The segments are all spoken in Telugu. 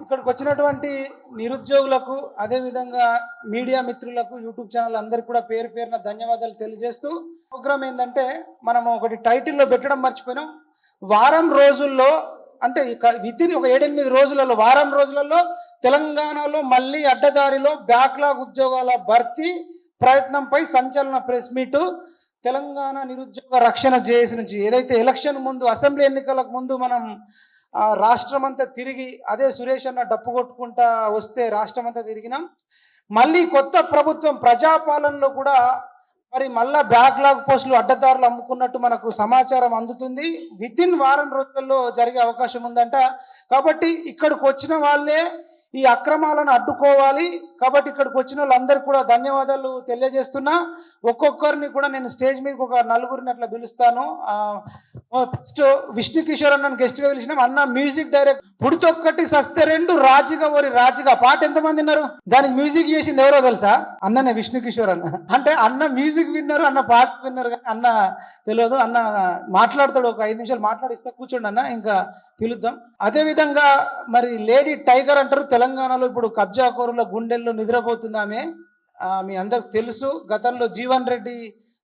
ఇక్కడికి వచ్చినటువంటి నిరుద్యోగులకు అదేవిధంగా మీడియా మిత్రులకు యూట్యూబ్ ఛానల్ అందరికీ కూడా పేరు పేరున ధన్యవాదాలు తెలియజేస్తూ, ప్రోగ్రామ్ ఏంటంటే మనము ఒకటి టైటిల్లో పెట్టడం మర్చిపోయినాం. వారం రోజుల్లో అంటే వితిన్ ఒక 7-8 రోజులలో, వారం రోజులలో తెలంగాణలో మళ్ళీ అడ్డదారిలో బ్యాక్లాగ్ ఉద్యోగాల భర్తీ ప్రయత్నంపై సంచలన ప్రెస్ మీటు. తెలంగాణ నిరుద్యోగ రక్షణ జేఏసీ నుంచి ఏదైతే ఎలక్షన్ ముందు, అసెంబ్లీ ఎన్నికలకు ముందు మనం రాష్ట్రం అంతా తిరిగి అదే సురేష్ అన్న డప్పు కొట్టుకుంటా వస్తే రాష్ట్రం అంతా తిరిగినాం. మళ్ళీ కొత్త ప్రభుత్వం ప్రజాపాలనలో కూడా మరి మళ్ళా బ్యాక్లాగ్ పోస్టులు అడ్డదారులు అమ్ముకున్నట్టు మనకు సమాచారం అందుతుంది. వితిన్ వారం రోజుల్లో జరిగే అవకాశం ఉందంట. కాబట్టి ఇక్కడికి వచ్చిన వాళ్ళే ఈ అక్రమాలను అడ్డుకోవాలి. కాబట్టి ఇక్కడికి వచ్చిన వాళ్ళందరికీ కూడా ధన్యవాదాలు తెలియజేస్తున్నా. ఒక్కొక్కరిని కూడా నేను స్టేజ్ మీదకి ఒక 4గురిని అట్లా పిలుస్తాను. ఫస్ట్ విష్ణు కిషోర్ అన్నను గెస్ట్గా పిలిచినాం. అన్న మ్యూజిక్ డైరెక్టర్. పుడితొక్కటి సస్తే రెండు రాజుగా ఓరి రాజుగా పాట ఎంతమంది విన్నారు? దానికి మ్యూజిక్ చేసింది ఎవరో తెలుసా? అన్ననే, విష్ణు కిషోర్ అన్న. అంటే అన్న మ్యూజిక్ విన్నారు, అన్న పాట విన్నారు, కానీ అన్న తెలియదు. అన్న మాట్లాడతాడు, ఒక 5 నిమిషాలు మాట్లాడిస్తే కూర్చోండి అన్న, ఇంకా పిలుద్దాం. అదేవిధంగా మరి లేడీ టైగర్ అంటారు తెలంగాణలో. ఇప్పుడు కబ్జాకోరుల గుండెల్లో నిద్రపోతుంది ఆమె. మీ అందరికి తెలుసు. గతంలో జీవన్ రెడ్డి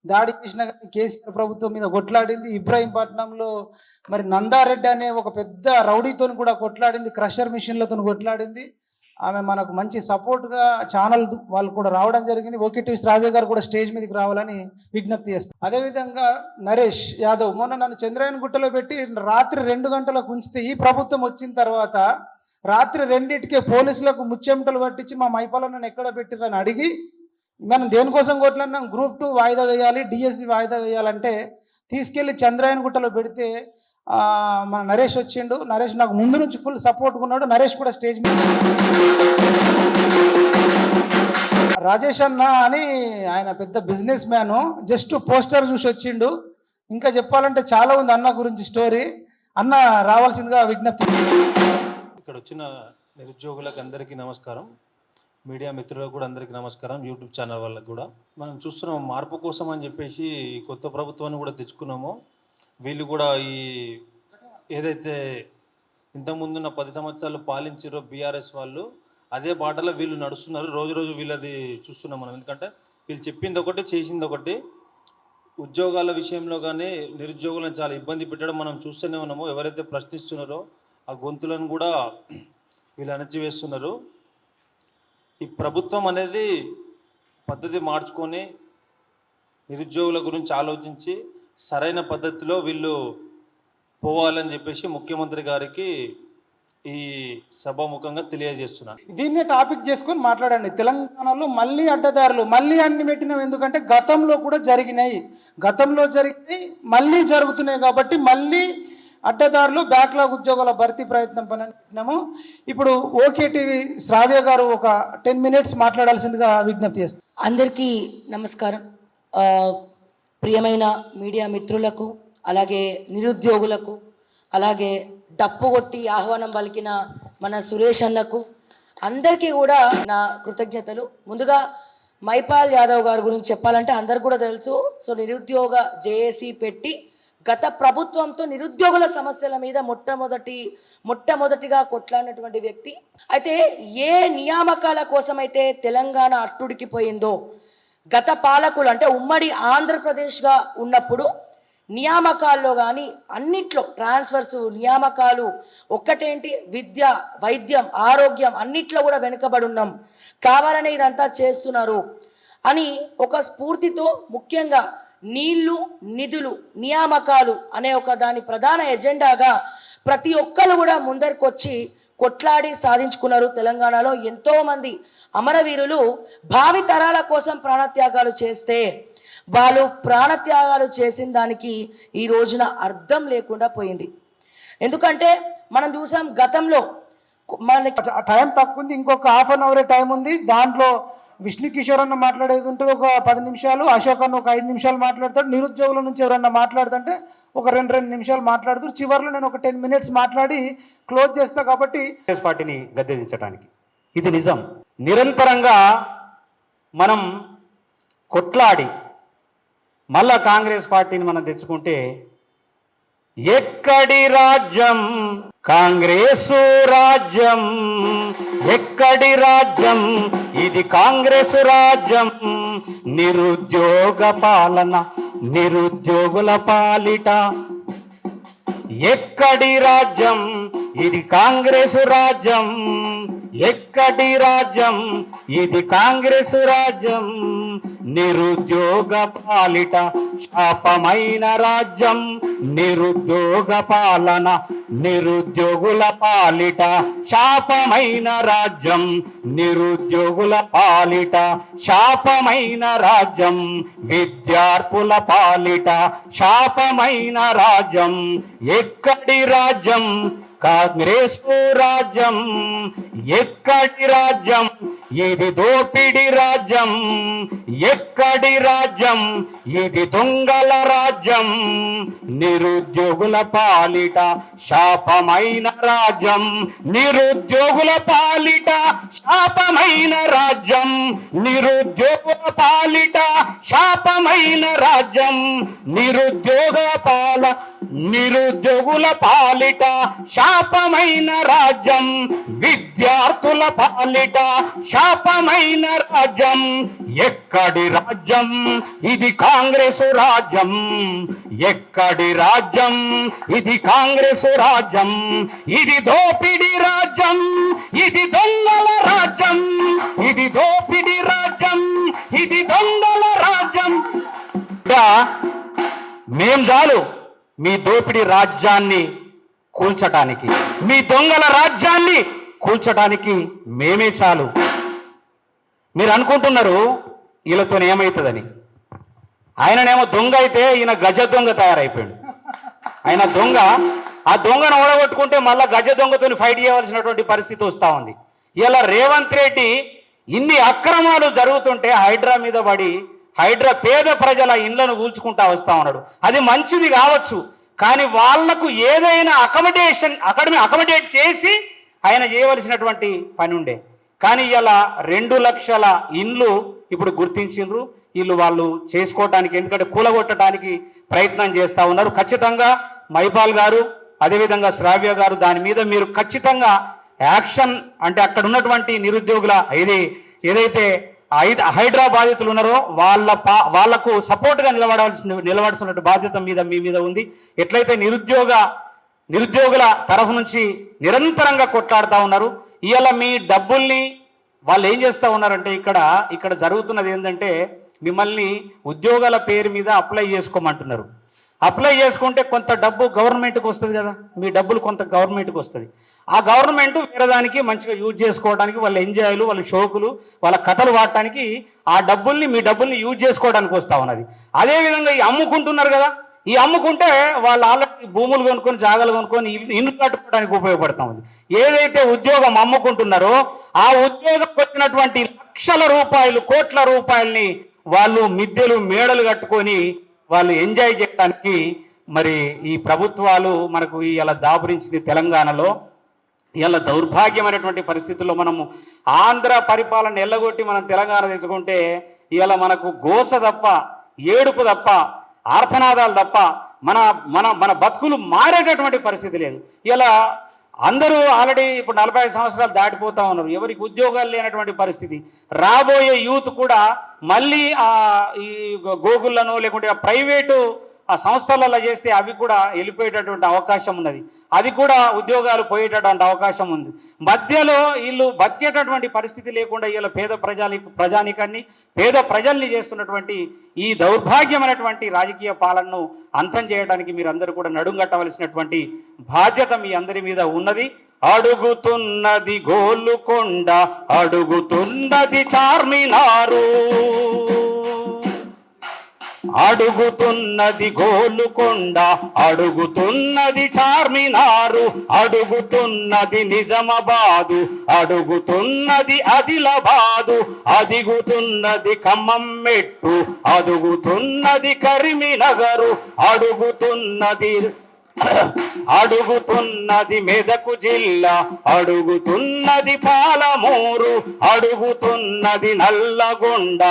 దాడి చేసిన కానీ కేసీఆర్ ప్రభుత్వం మీద కొట్లాడింది. ఇబ్రాహీంపట్నంలో మరి నందారెడ్డి అనే ఒక పెద్ద రౌడీతో కూడా కొట్లాడింది, క్రషర్ మిషన్లతో కొట్లాడింది. ఆమె మనకు మంచి సపోర్ట్గా ఛానల్ వాళ్ళు కూడా రావడం జరిగింది. ఓకే శ్రావ్య గారు కూడా స్టేజ్ మీదకి రావాలని విజ్ఞప్తి చేస్తారు. అదేవిధంగా నరేష్ యాదవ్ మొన్న నన్ను చంద్రాయన్ గుట్టలో పెట్టి రాత్రి 2 గంటలకు ఉంచితే, ఈ ప్రభుత్వం వచ్చిన తర్వాత రాత్రి 2ంటికే పోలీసులకు ముచ్చెమటలు పట్టించి మా మైపాలను ఎక్కడ పెట్టిరని అడిగి, మనం దేనికోసం కొట్లాడినాం, గ్రూప్ 2 వాయిదా వేయాలి, డిఎస్సి వాయిదా వేయాలంటే తీసుకెళ్ళి చంద్రాయన్ గుట్టలో పెడితే మన నరేష్ వచ్చిండు. నరేష్ నాకు ముందు నుంచి ఫుల్ సపోర్ట్గా ఉన్నాడు. నరేష్ కూడా స్టేజ్ మీద రాజేష్ అన్న అని ఆయన పెద్ద బిజినెస్ మ్యాను, జస్ట్ పోస్టర్ చూసి వచ్చిండు. ఇంకా చెప్పాలంటే చాలా ఉంది అన్న గురించి స్టోరీ. అన్న రావాల్సిందిగా విజ్ఞప్తి. ఇక్కడ వచ్చిన నిరుద్యోగులకు అందరికీ నమస్కారం, మీడియా మిత్రులకు కూడా అందరికీ నమస్కారం, యూట్యూబ్ ఛానల్ వాళ్ళకి కూడా. మనం చూస్తున్నాం మార్పు కోసం అని చెప్పేసి కొత్త ప్రభుత్వాన్ని కూడా తెచ్చుకున్నాము. వీళ్ళు కూడా ఈ ఏదైతే ఇంతకుముందున్న 10 సంవత్సరాలు పాలించారో బీఆర్ఎస్ వాళ్ళు, అదే బాటలో వీళ్ళు నడుస్తున్నారు. రోజు రోజు వీళ్ళది చూస్తున్నాం మనం. ఎందుకంటే వీళ్ళు చెప్పింది ఒకటి, చేసింది ఒకటి. ఉద్యోగాల విషయంలో కానీ నిరుద్యోగులను చాలా ఇబ్బంది పెట్టడం మనం చూస్తూనే ఉన్నాము. ఎవరైతే ప్రశ్నిస్తున్నారో ఆ గొంతులను కూడా వీళ్ళు అణచివేస్తున్నారు. ఈ ప్రభుత్వం అనేది పద్ధతి మార్చుకొని నిరుద్యోగుల గురించి ఆలోచించి సరైన పద్ధతిలో వీళ్ళు పోవాలని చెప్పేసి ముఖ్యమంత్రి గారికి ఈ సభాముఖంగా తెలియజేస్తున్నాను. దీన్నే టాపిక్ చేసుకొని మాట్లాడండి. తెలంగాణలో మళ్ళీ అడ్డదారులు మళ్ళీ అన్ని పెట్టినాం. ఎందుకంటే గతంలో కూడా జరిగినాయి, మళ్ళీ జరుగుతున్నాయి. కాబట్టి మళ్ళీ అడ్డదారులు బ్యాక్లాగ్ ఉద్యోగాల భర్తీ ప్రయత్నం పని పెట్టినాము. ఇప్పుడు ఓకే టీవీ శ్రావ్య గారు ఒక 10 మినిట్స్ మాట్లాడాల్సిందిగా విజ్ఞప్తి చేస్తాం. అందరికీ నమస్కారం. ప్రియమైన మీడియా మిత్రులకు, అలాగే నిరుద్యోగులకు, అలాగే డప్పు కొట్టి ఆహ్వానం పలికిన మన సురేష్ అన్నకు అందరికీ కూడా నా కృతజ్ఞతలు. ముందుగా మైపాల్ యాదవ్ గారి గురించి చెప్పాలంటే అందరికి కూడా తెలుసు. సో నిరుద్యోగ జేఏసీ పెట్టి గత ప్రభుత్వంతో నిరుద్యోగుల సమస్యల మీద మొట్టమొదటిగా కొట్లాడినటువంటి వ్యక్తి. అయితే ఏ నియామకాల కోసమైతే తెలంగాణ అట్టుడికిపోయిందో, గత పాలకులు అంటే ఉమ్మడి ఆంధ్రప్రదేశ్గా ఉన్నప్పుడు నియామకాల్లో కానీ అన్నిట్లో ట్రాన్స్ఫర్స్, నియామకాలు ఒక్కటేంటి, విద్య, వైద్యం, ఆరోగ్యం అన్నిట్లో కూడా వెనుకబడి ఉన్నాం, కావాలనే ఇదంతా చేస్తున్నారు అని ఒక స్ఫూర్తితో ముఖ్యంగా నీళ్లు, నిధులు, నియామకాలు అనే ఒక దాని ప్రధాన ఎజెండాగా ప్రతి ఒక్కరు కూడా ముందరికి వచ్చి కొట్లాడి సాధించుకున్నారు. తెలంగాణలో ఎంతోమంది అమరవీరులు భావి తరాల కోసం ప్రాణత్యాగాలు చేస్తే వాళ్ళు ప్రాణత్యాగాలు చేసిన దానికి ఈ రోజున అర్థం లేకుండా పోయింది. ఎందుకంటే మనం చూసాం గతంలో మనకి టైం తక్కువ ఉంది, ఇంకొక ½ అవరే టైం ఉంది. దాంట్లో విష్ణు కిషోర్ అన్న మాట్లాడేది ఉంటుంది ఒక 10 నిమిషాలు, అశోక్ అన్న ఒక 5 నిమిషాలు మాట్లాడతాడు. నిరుద్యోగుల నుంచి ఎవరన్నా మాట్లాడుతుంటే ఒక 2 నిమిషాలు మాట్లాడుతారు. చివరిలో నేను ఒక 10 మినిట్స్ మాట్లాడి క్లోజ్ చేస్తా. కాబట్టి కాంగ్రెస్ పార్టీని గద్దెదించడానికి ఇది నిజం. నిరంతరంగా మనం కొట్లాడి మళ్ళా కాంగ్రెస్ పార్టీని మనం తెచ్చుకుంటే ఎక్కడి రాజ్యం కాంగ్రెసు రాజ్యం ఎక్కడి రాజ్యం, ఇది కాంగ్రెసు రాజ్యం. నిరుద్యోగ పాలన నిరుద్యోగుల పాలిట ఎక్కడి రాజ్యం, ఇది కాంగ్రెసు రాజ్యం. ఎక్కడి రాజ్యం, ఇది కాంగ్రెసు రాజ్యం. నిరుద్యోగ పాలిట శాపమైన రాజ్యం. నిరుద్యోగ పాలన నిరుద్యోగుల పాలిట శాపమైన రాజ్యం. నిరుద్యోగుల పాలిట శాపమైన రాజ్యం. విద్యార్థుల పాలిట శాపమైన రాజ్యం. ఎక్కడి రాజ్యం, కాంగ్రెసు రాజ్యం. ఎక్కడి రాజ్యం, ఇది దోపిడి రాజ్యం. ఎక్కడి రాజ్యం, ఇది దొంగల రాజ్యం. నిరుద్యోగుల పాలిట శాపమైన రాజ్యం. నిరుద్యోగుల పాలిట శాపమైన రాజ్యం. నిరుద్యోగుల పాలిట శాపమైన రాజ్యం. నిరుద్యోగుల పాలిట శాపమైన రాజ్యం. విద్యార్థుల పాలిట శాపమైన రాజ్యం. ఎక్కడి రాజ్యం, ఇది కాంగ్రెసు రాజ్యం. ఎక్కడి రాజ్యం, ఇది కాంగ్రెసు రాజ్యం. ఇది దోపిడి రాజ్యం. ఇది దొంగల రాజ్యం. ఇది దోపిడి రాజ్యం. ఇది దొంగల రాజ్యం. మేం చాలు మీ దోపిడి రాజ్యాన్ని కూల్చటానికి, మీ దొంగల రాజ్యాన్ని కూల్చటానికి మేమే చాలు. మీరు అనుకుంటున్నారు వీళ్ళతో ఏమవుతుందని. ఆయననేమో దొంగ అయితే ఈయన గజ దొంగ తయారైపోయాడు. ఆయన దొంగ, ఆ దొంగను ఓడగొట్టుకుంటే మళ్ళీ గజ దొంగతో ఫైట్ చేయవలసినటువంటి పరిస్థితి వస్తూ ఉంది. ఇలా రేవంత్ రెడ్డి ఇన్ని అక్రమాలు జరుగుతుంటే హైడ్రా మీద పడి హైడ్రా పేద ప్రజల ఇండ్లను కూల్చుకుంటా వస్తూ ఉన్నాడు. అది మంచిది కావచ్చు, కానీ వాళ్లకు ఏదైనా అకామిడేట్ చేసి ఆయన చేయవలసినటువంటి పని ఉండే. కానీ ఇలా 2 లక్షల ఇండ్లు ఇప్పుడు గుర్తించిండ్రు. వీళ్ళు వాళ్ళు చేసుకోవటానికి, ఎందుకంటే కూలగొట్టడానికి ప్రయత్నం చేస్తూ ఉన్నారు. ఖచ్చితంగా మైపాల్ గారు, అదేవిధంగా శ్రావ్య గారు, దాని మీద మీరు ఖచ్చితంగా యాక్షన్, అంటే అక్కడ ఉన్నటువంటి నిరుద్యోగుల ఏదైతే హైడ్రా బాధితులు ఉన్నారో వాళ్లకు సపోర్ట్గా నిలబడాల్సిన బాధ్యత మీ మీద ఉంది. ఎట్లయితే నిరుద్యోగుల తరఫు నుంచి నిరంతరంగా కొట్లాడుతూ ఉన్నారు. ఇవాళ మీ డబ్బుల్ని వాళ్ళు ఏం చేస్తూ ఉన్నారంటే ఇక్కడ జరుగుతున్నది ఏంటంటే, మిమ్మల్ని ఉద్యోగాల పేరు మీద అప్లై చేసుకోమంటున్నారు. అప్లై చేసుకుంటే కొంత డబ్బు గవర్నమెంట్కి వస్తుంది కదా, మీ డబ్బులు కొంత గవర్నమెంట్కి వస్తుంది. ఆ గవర్నమెంట్ వేరే దానికి మంచిగా యూజ్ చేసుకోవడానికి, వాళ్ళ ఎంజాయ్లు, వాళ్ళ షోకులు, వాళ్ళ కథలు వాడటానికి ఆ డబ్బుల్ని, మీ డబ్బుల్ని యూజ్ చేసుకోవడానికి వస్తూ ఉన్నది. అదేవిధంగా ఈ అమ్ముకుంటున్నారు కదా, ఈ అమ్ముకుంటే వాళ్ళు ఆల్రెడీ భూములు కొనుక్కొని, జాగాలు కొనుక్కొని ఇల్లు కట్టుకోవడానికి ఉపయోగపడతా ఉంది. ఏదైతే ఉద్యోగం అమ్ముకుంటున్నారో ఆ ఉద్యోగం వచ్చినటువంటి లక్షల రూపాయలు, కోట్ల రూపాయలని వాళ్ళు మిద్దెలు, మేడలు కట్టుకొని వాళ్ళు ఎంజాయ్ చేయడానికి మరి ఈ ప్రభుత్వాలు మనకు ఇలా దాపురించింది. తెలంగాణలో ఇలా దౌర్భాగ్యమైనటువంటి పరిస్థితుల్లో మనము ఆంధ్ర పరిపాలన ఎల్లగొట్టి మనం తెలంగాణ తెచ్చుకుంటే ఇలా మనకు గోస తప్ప, ఏడుపు తప్ప, ఆర్తనాదాలు తప్ప మన మన మన బతుకులు మారేటటువంటి పరిస్థితి లేదు. ఇలా అందరూ ఆల్రెడీ ఇప్పుడు 45 సంవత్సరాలు దాటిపోతా ఉన్నారు. ఎవరికి ఉద్యోగాలు లేనటువంటి పరిస్థితి. రాబోయే యూత్ కూడా మళ్ళీ ఈ గూగుల్లను లేకుంటే ప్రైవేటు ఆ సంస్థలలో చేస్తే అవి కూడా వెళ్ళిపోయేటటువంటి అవకాశం ఉన్నది. అది కూడా ఉద్యోగాలు పోయేటటువంటి అవకాశం ఉంది. మధ్యలో వీళ్ళు బతికేటటువంటి పరిస్థితి లేకుండా వీళ్ళ ప్రజానికాన్ని, పేద ప్రజల్ని చేస్తున్నటువంటి ఈ దౌర్భాగ్యమైనటువంటి రాజకీయ పాలనను అంతం చేయడానికి మీరందరూ కూడా నడుంగట్టవలసినటువంటి బాధ్యత మీ అందరి మీద ఉన్నది. అడుగుతున్నది గోల్కొండ, అడుగుతున్నది చార్మినారు. అడుగుతున్నది గోల్కొండ, అడుగుతున్నది చార్మినారు. అడుగుతున్నది నిజామాబాదు, అడుగుతున్నది ఆదిలాబాదు. అడుగుతున్నది ఖమ్మం మెట్టు, అడుగుతున్నది కరీంనగరు. అడుగుతున్నది అడుగుతున్నది మెదకు జిల్లా, అడుగుతున్నది పాలమూరు, అడుగుతున్నది నల్లగొండ,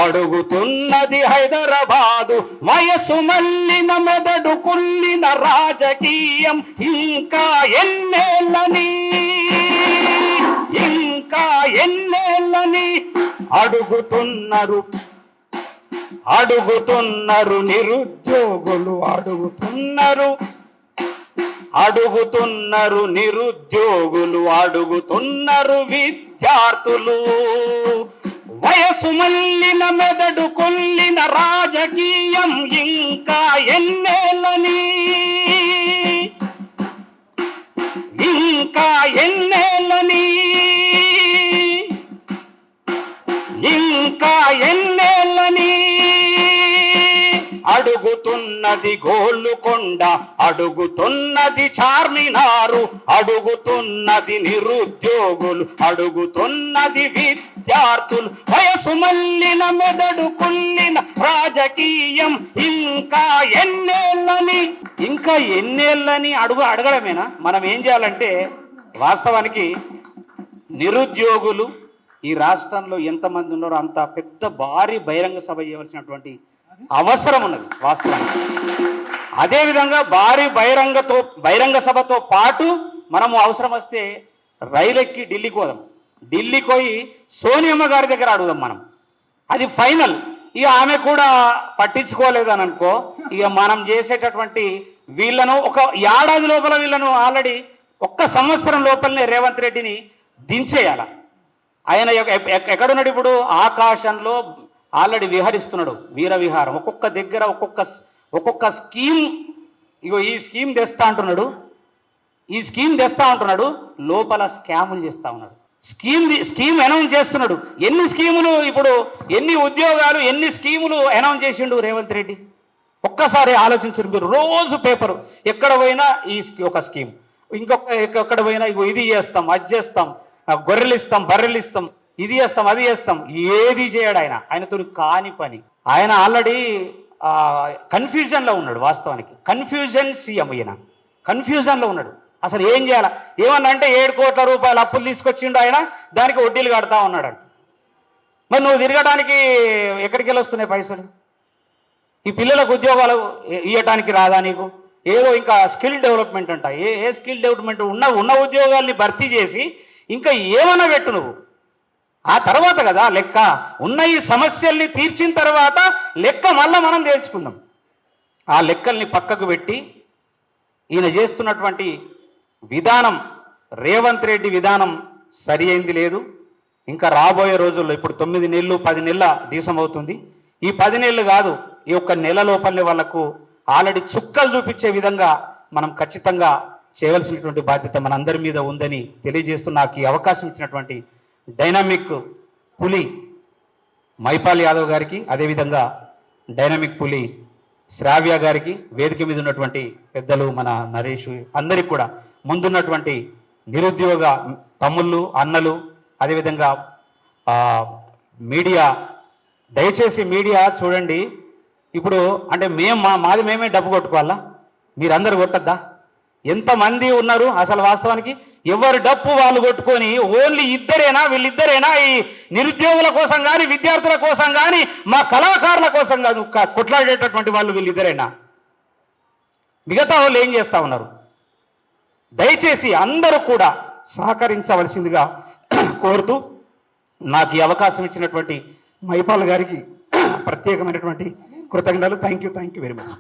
అడుగుతున్నది హైదరాబాదు. వయసు మల్లిన మెదడు కుల్లిన రాజకీయం ఇంకా ఎన్నేళ్ళని, ఇంకా ఎన్నేళ్ళని అడుగుతున్నారు నిరుద్యోగులు, అడుగుతున్నారు నిరుద్యోగులు, అడుగుతున్నారు విద్యార్థులు. వయసు మల్లిన మెదడు కొల్లిన రాజకీయం ఇంకా ఎన్నేళ్ళని, ఇంకా ఎన్నేళ్ళని, ఇంకా ఎన్నేళ్ళని అడుగుతున్నది గోల్కొండ, అడుగుతున్నది చార్మినారు, అడుగుతున్నది నిరుద్యోగులు, అడుగుతున్నది విద్యార్థులు. వయసు మల్లిన మెదడు కుల్లిన రాజకీయం ఇంకా ఎన్నేళ్ళని, ఇంకా ఎన్నేళ్ళని అడగడమేనా? మనం ఏం చేయాలంటే, వాస్తవానికి నిరుద్యోగులు ఈ రాష్ట్రంలో ఎంతమంది ఉన్నారో అంత పెద్ద భారీ బహిరంగ సభ చేయవలసినటువంటి అవసరం ఉన్నది వాస్తవానికి. అదేవిధంగా భారీ బహిరంగ సభతో పాటు మనము అవసరం వస్తే రైలెక్కి ఢిల్లీకి పోదాం. ఢిల్లీకి పోయి సోనియమ్మ గారి దగ్గర అడుగుదాం మనం. అది ఫైనల్. ఇక ఆమె కూడా పట్టించుకోలేదని అనుకో, ఇక మనం చేసేటటువంటి వీళ్ళను ఒక ఏడాది లోపల వీళ్ళను ఆల్రెడీ 1 సంవత్సరం లోపలనే రేవంత్ రెడ్డిని దించేయాల. ఆయన ఎక్కడున్నాడు ఇప్పుడు? ఆకాశంలో ఆల్రెడీ విహరిస్తున్నాడు, వీర విహారం. ఒక్కొక్క దగ్గర ఒక్కొక్క స్కీమ్, ఇగో ఈ స్కీమ్ తెస్తా అంటున్నాడు, ఈ స్కీమ్ తెస్తా ఉంటున్నాడు, లోపల స్కాములు చేస్తూ ఉన్నాడు. స్కీమ్ అనౌన్స్ చేస్తున్నాడు. ఎన్ని స్కీములు ఇప్పుడు, ఎన్ని ఉద్యోగాలు, ఎన్ని స్కీములు అనౌన్స్ చేసిండు రేవంత్ రెడ్డి? ఒక్కసారి ఆలోచించారు మీరు. రోజు పేపరు ఎక్కడ పోయినా ఈ ఒక స్కీమ్, ఎక్కడ పోయినా ఇగో ఇది చేస్తాం, అది చేస్తాం, గొర్రెలు ఇస్తాం, బర్రెలు ఇస్తాం, ఇది చేస్తాం, అది చేస్తాం. ఏది చేయడు ఆయన. ఆయనతో కాని పని. ఆయన ఆల్రెడీ కన్ఫ్యూజన్లో ఉన్నాడు. వాస్తవానికి కన్ఫ్యూజన్ సీఎం. ఈయన కన్ఫ్యూజన్లో ఉన్నాడు. అసలు ఏం చేయాలా? ఏమన్నా అంటే 7 కోట్ల రూపాయలు అప్పులు తీసుకొచ్చిండు ఆయన, దానికి వడ్డీలు కడతా ఉన్నాడు. మరి నువ్వు తిరగడానికి ఎక్కడికి వెళ్ళి వస్తున్నాయి పైసలు? ఈ పిల్లలకు ఉద్యోగాలు ఇవ్వటానికి రాదా నీకు? ఏదో ఇంకా స్కిల్ డెవలప్మెంట్ అంట. ఏ స్కిల్ డెవలప్మెంట్? ఉన్న ఉద్యోగాల్ని భర్తీ చేసి ఇంకా ఏమన్నా పెట్టు నువ్వు. ఆ తర్వాత కదా లెక్క. ఉన్న ఈ సమస్యల్ని తీర్చిన తర్వాత లెక్క మళ్ళీ మనం తేల్చుకుందాం. ఆ లెక్కల్ని పక్కకు పెట్టి ఈయన చేస్తున్నటువంటి విధానం, రేవంత్ రెడ్డి విధానం సరి అయింది లేదు. ఇంకా రాబోయే రోజుల్లో, ఇప్పుడు 9 నెలలు 10 నెలల దేశం అవుతుంది. ఈ 10 నెలలు కాదు, ఈ 1 నెల లోపలనే వాళ్లకు ఆల్రెడీ చుక్కలు చూపించే విధంగా మనం ఖచ్చితంగా చేయవలసినటువంటి బాధ్యత మనందరి మీద ఉందని తెలియజేస్తూ, నాకు ఈ అవకాశం ఇచ్చినటువంటి డైనామిక్ పులి మైపాల్ యాదవ్ గారికి, అదేవిధంగా డైనామిక్ పులి శ్రావ్య గారికి, వేదిక మీద ఉన్నటువంటి పెద్దలు మన నరేష్, అందరికీ కూడా, ముందున్నటువంటి నిరుద్యోగ తమ్ముళ్ళు, అన్నలు, అదేవిధంగా మీడియా, దయచేసి మీడియా చూడండి. ఇప్పుడు అంటే మాది మేమే డబ్బు కొట్టుకోవాలా? మీరందరూ కొట్టద్దా? ఎంతమంది ఉన్నారు అసలు? వాస్తవానికి ఎవరు డప్పు వాళ్ళు కొట్టుకొని ఓన్లీ వీళ్ళిద్దరేనా ఈ నిరుద్యోగుల కోసం కానీ, విద్యార్థుల కోసం కానీ, మా కళాకారుల కోసం కాదు కొట్లాడేటటువంటి వాళ్ళు వీళ్ళిద్దరేనా? మిగతా వాళ్ళు ఏం చేస్తూ ఉన్నారు? దయచేసి అందరూ కూడా సహకరించవలసిందిగా కోరుతూ, నాకు ఈ అవకాశం ఇచ్చినటువంటి మైపాల్ గారికి ప్రత్యేకమైనటువంటి కృతజ్ఞతలు. Thank you very much.